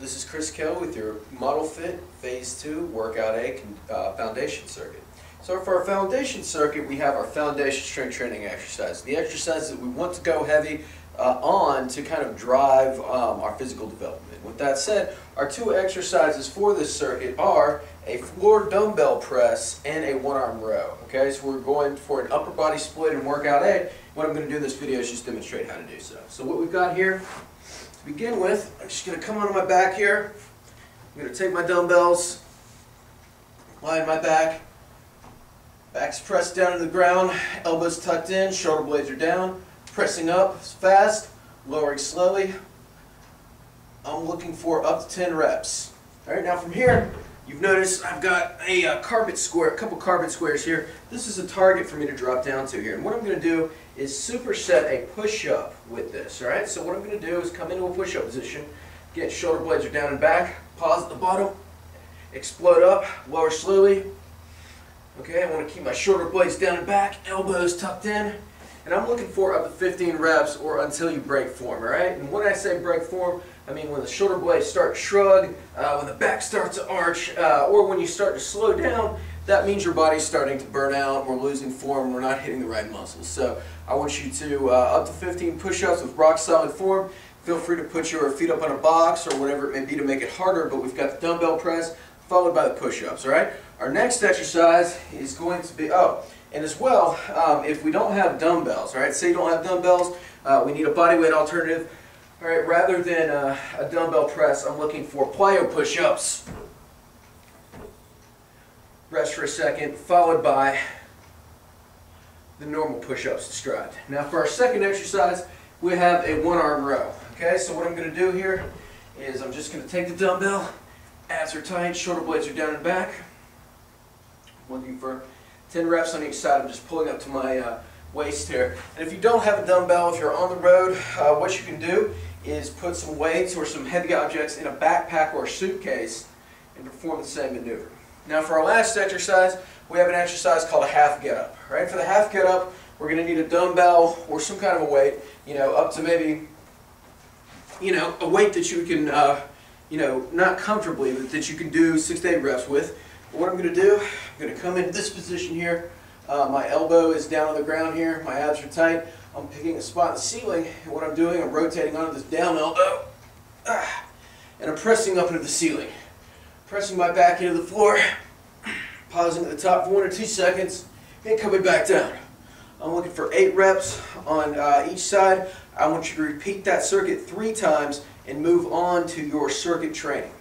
This is Chris Kell with your Model Fit Phase 2 Workout A Foundation Circuit. So for our foundation circuit, we have our foundation strength training exercise. The exercises that we want to go heavy on to kind of drive our physical development. With that said, our two exercises for this circuit are a floor dumbbell press and a one-arm row. Okay, so we're going for an upper body split in Workout A. What I'm going to do in this video is just demonstrate how to do so. So what we've got here, to begin with, I'm just going to come onto my back here. I'm going to take my dumbbells, lie on my back, back's pressed down to the ground, elbows tucked in, shoulder blades are down, pressing up fast, lowering slowly. I'm looking for up to 10 reps. Alright, now from here, you've noticed I've got a couple carbon squares here. This is a target for me to drop down to here. And what I'm going to do is superset a push-up with this. Alright, so what I'm going to do is come into a push-up position. Again, shoulder blades are down and back. Pause at the bottom. Explode up. Lower slowly. Okay, I want to keep my shoulder blades down and back. Elbows tucked in. And I'm looking for up to 15 reps or until you break form. Alright, and when I say break form, I mean when the shoulder blades start to shrug, when the back starts to arch, or when you start to slow down. That means your body's starting to burn out, we're losing form, we're not hitting the right muscles. So I want you to up to 15 push-ups with rock solid form. Feel free to put your feet up on a box or whatever it may be to make it harder, but we've got the dumbbell press followed by the push-ups, all right? Our next exercise is going to be, and as well, if we don't have dumbbells, all right, say you don't have dumbbells, we need a bodyweight alternative. All right, rather than a dumbbell press, I'm looking for plyo push-ups. Rest for a second, followed by the normal push-ups described. Now for our second exercise, we have a one-arm row. Okay, so what I'm going to do here is I'm just going to take the dumbbell, abs are tight, shoulder blades are down and back. I'm looking for 10 reps on each side. I'm just pulling up to my waist here. And if you don't have a dumbbell, if you're on the road, what you can do is put some weights or some heavy objects in a backpack or a suitcase and perform the same maneuver. Now for our last exercise, we have an exercise called a half get-up. Right? For the half get-up, we're going to need a dumbbell or some kind of a weight, up to maybe, a weight that you can, not comfortably, but that you can do 6 to 8 reps with. But what I'm going to do, I'm going to come into this position here. My elbow is down on the ground here. My abs are tight. I'm picking a spot in the ceiling, and what I'm doing, I'm rotating onto this down elbow, and I'm pressing up into the ceiling. Pressing my back into the floor, pausing at the top for 1 or 2 seconds, and coming back down. I'm looking for 8 reps on each side. I want you to repeat that circuit 3 times and move on to your circuit training.